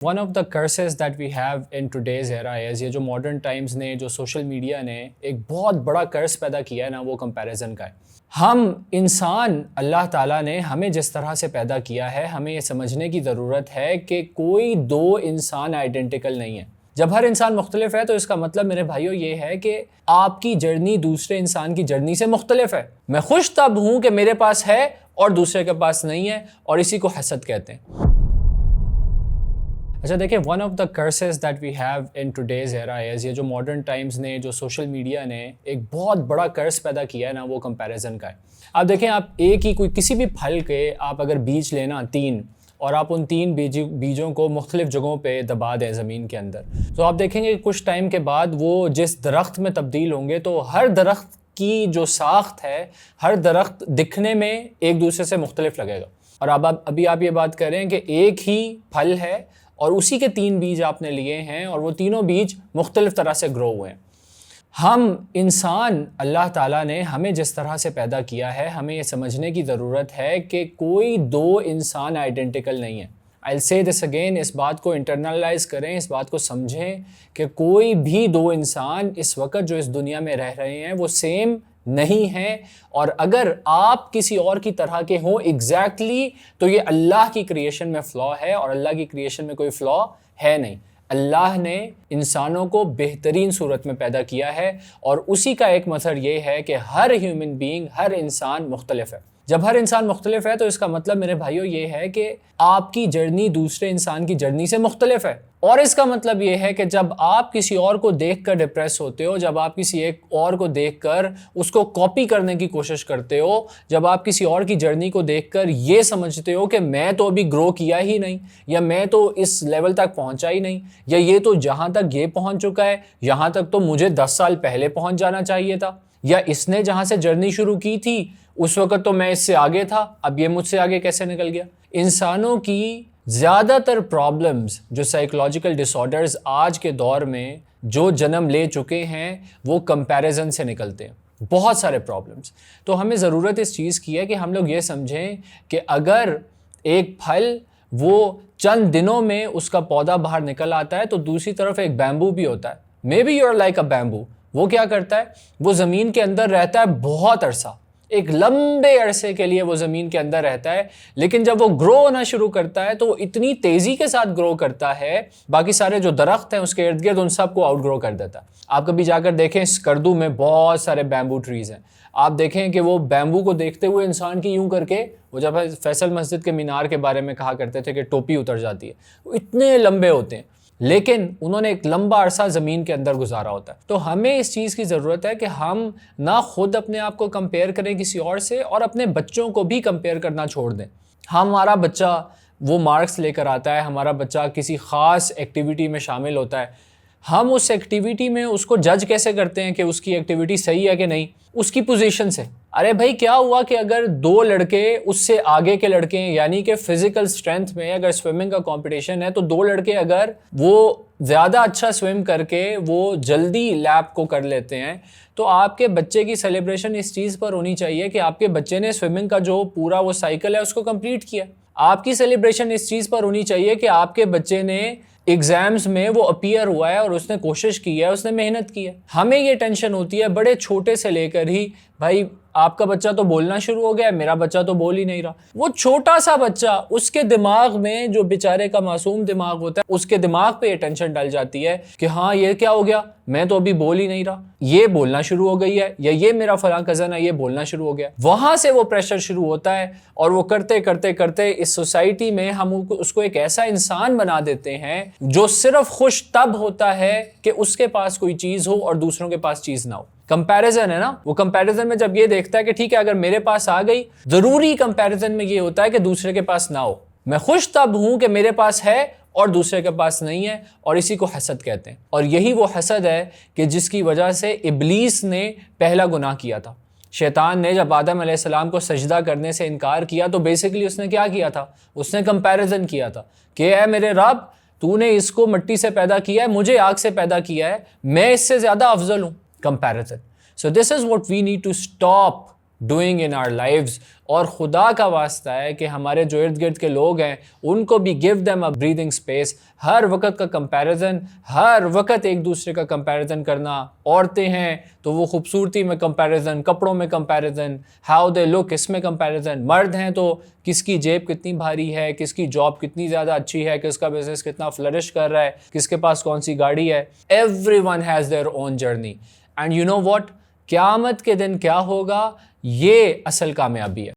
One of the curses that we have in today's era is, ये जो modern times ने, जो social media ने एक बहुत बड़ा कर्स पैदा किया है ना, वो कंपैरिजन का है। हम इंसान, अल्लाह ताला ने हमें जिस तरह से पैदा किया है, हमें ये समझने की ज़रूरत है कि कोई दो इंसान आइडेंटिकल नहीं है। जब हर इंसान मुख्तलिफ है तो इसका मतलब मेरे भाइयों ये है कि आपकी जर्नी दूसरे इंसान की जर्नी से मुख्तलिफ है। मैं खुश तब हूँ कि मेरे पास है और दूसरे के पास नहीं है, और इसी को हसद कहते हैं। अच्छा देखिए, one of the curses that we have in today's era is, ये जो मॉडर्न टाइम्स ने, जो सोशल मीडिया ने एक बहुत बड़ा कर्स पैदा किया है ना, वो कंपैरिजन का है। आप देखें, आप एक ही कोई किसी भी फल के आप अगर बीज लेना 3, और आप उन 3 बीजों को मुख्तलिफ जगहों पे दबा दें ज़मीन के अंदर, तो आप देखेंगे कुछ टाइम के बाद वो जिस दरख्त में तब्दील होंगे, तो हर दरख्त की जो साख्त है, हर दरख्त दिखने में एक दूसरे से मुख्तलिफ लगेगा। और अब अभी आप ये बात करें कि एक ही फल है और उसी के 3 बीज आपने लिए हैं, और वो तीनों बीज मुख्तलिफ तरह से ग्रो हुए हैं। हम इंसान, अल्लाह ताला ने हमें जिस तरह से पैदा किया है, हमें ये समझने की ज़रूरत है कि कोई दो इंसान आइडेंटिकल नहीं है। I will say this again, इस बात को इंटरनलाइज करें, इस बात को समझें कि कोई भी दो इंसान इस वक्त जो इस दुनिया में रह रहे हैं वो सेम नहीं है। और अगर आप किसी और की तरह के हों एग्जैक्टली, तो ये अल्लाह की क्रिएशन में फ्लॉ है, और अल्लाह की क्रिएशन में कोई फ्लॉ है नहीं। अल्लाह ने इंसानों को बेहतरीन सूरत में पैदा किया है, और उसी का एक मसर ये है कि हर ह्यूमन बीइंग, हर इंसान मुख्तलिफ है। जब हर इंसान मुख्तलिफ है तो इसका मतलब मेरे भाइयों ये है कि आपकी जर्नी दूसरे इंसान की जर्नी से मुख्तलिफ है। और इसका मतलब ये है कि जब आप किसी और को देखकर डिप्रेस होते हो, जब आप किसी एक और को देखकर उसको कॉपी करने की कोशिश करते हो, जब आप किसी और की जर्नी को देखकर ये समझते हो कि मैं तो अभी ग्रो किया ही नहीं, या मैं तो इस लेवल तक पहुंचा ही नहीं, या ये तो जहां तक ये पहुंच चुका है, यहां तक तो मुझे 10 साल पहले पहुंच जाना चाहिए था, या इसने जहां से जर्नी शुरू की थी उस वक्त तो मैं इससे आगे था, अब ये मुझसे आगे कैसे निकल गया। इंसानों की ज़्यादातर प्रॉब्लम्स, जो साइकोलॉजिकल डिसऑर्डर्स आज के दौर में जो जन्म ले चुके हैं, वो कंपैरिजन से निकलते हैं, बहुत सारे प्रॉब्लम्स। तो हमें ज़रूरत इस चीज़ की है कि हम लोग ये समझें कि अगर एक फल वो चंद दिनों में उसका पौधा बाहर निकल आता है, तो दूसरी तरफ एक बैम्बू भी होता है। Maybe you are like a bamboo. वो क्या करता है, वो ज़मीन के अंदर रहता है बहुत अरसा, एक लंबे अरसे के लिए वो ज़मीन के अंदर रहता है, लेकिन जब वो ग्रो होना शुरू करता है तो वो इतनी तेज़ी के साथ ग्रो करता है, बाकी सारे जो दरख्त हैं उसके इर्द गिर्द उन सबको आउट ग्रो कर देता है। आप कभी जाकर देखें, स्कर्दू में बहुत सारे बैम्बू ट्रीज़ हैं। आप देखें कि वो बैम्बू को देखते हुए इंसान की यूं करके, वो जब फैसल मस्जिद के मीनार के बारे में कहा करते थे कि टोपी उतर जाती है, वो इतने लंबे होते हैं, लेकिन उन्होंने एक लंबा अरसा ज़मीन के अंदर गुजारा होता है। तो हमें इस चीज़ की ज़रूरत है कि हम ना खुद अपने आप को कंपेयर करें किसी और से, और अपने बच्चों को भी कंपेयर करना छोड़ दें। हमारा बच्चा वो मार्क्स लेकर आता है, हमारा बच्चा किसी ख़ास एक्टिविटी में शामिल होता है, हम उस एक्टिविटी में उसको जज कैसे करते हैं कि उसकी एक्टिविटी सही है कि नहीं? उसकी पोजीशन से। अरे भाई, क्या हुआ कि अगर 2 लड़के उससे आगे के लड़के हैं, यानी कि फिजिकल स्ट्रेंथ में अगर स्विमिंग का कंपटीशन है, तो 2 लड़के अगर वो ज़्यादा अच्छा स्विम करके वो जल्दी लैप को कर लेते हैं, तो आपके बच्चे की सेलिब्रेशन इस चीज़ पर होनी चाहिए कि आपके बच्चे ने स्विमिंग का जो पूरा वो साइकिल है उसको कंप्लीट किया। आपकी सेलिब्रेशन इस चीज़ पर होनी चाहिए कि आपके बच्चे ने एग्जाम्स में वो अपीयर हुआ है और उसने कोशिश की है, उसने मेहनत की है। हमें ये टेंशन होती है बड़े छोटे से लेकर ही, भाई आपका बच्चा तो बोलना शुरू हो गया, मेरा बच्चा तो बोल ही नहीं रहा। वो छोटा सा बच्चा, उसके दिमाग में, जो बेचारे का मासूम दिमाग होता है, उसके दिमाग पे ये टेंशन डल जाती है कि हाँ ये क्या हो गया, मैं तो अभी बोल ही नहीं रहा, ये बोलना शुरू हो गई है, या ये मेरा फलां कज़न है ये बोलना शुरू हो गया। वहां से वो प्रेशर शुरू होता है, और वो करते करते करते इस सोसाइटी में हम उसको एक ऐसा इंसान बना देते हैं जो सिर्फ खुश तब होता है कि उसके पास कोई चीज हो और दूसरों के पास चीज ना हो। कंपैरिजन है ना, वो कंपैरिजन में जब ये देखता है कि ठीक है अगर मेरे पास आ गई, जरूरी कंपैरिजन में ये होता है कि दूसरे के पास ना हो। मैं खुश तब हूं कि मेरे पास है और दूसरे के पास नहीं है, और इसी को हसद कहते हैं। और यही वो हसद है कि जिसकी वजह से इब्लीस ने पहला गुनाह किया था। शैतान ने जब आदम अलैहिस्सलाम को सजदा करने से इनकार किया, तो बेसिकली उसने क्या किया था, उसने कंपैरिजन किया था कि ऐ मेरे रब, तूने इसको मिट्टी से पैदा किया है, मुझे आग से पैदा किया है, मैं इससे ज्यादा अफजल हूं। Comparison. So this is what we need to stop doing in our lives, और खुदा का वास्ता है कि हमारे जो इर्द गिर्द के लोग हैं उनको भी give them a breathing space. हर वक्त का कंपैरिजन, हर वक्त एक दूसरे का कंपैरिजन करना, औरतें हैं तो वो खूबसूरती में कंपैरिजन, कपड़ों में कंपैरिजन, हाउ दे लुक इसमें कंपैरिजन, मर्द हैं तो किसकी जेब कितनी भारी है, किसकी जॉब कितनी ज़्यादा अच्छी है, किसका बिजनेस कितना फ्लरिश कर रहा है, किसके पास कौन सी गाड़ी है। Everyone has their own journey and you know what, क़यामत के दिन क्या होगा, ये असल कामयाबी है।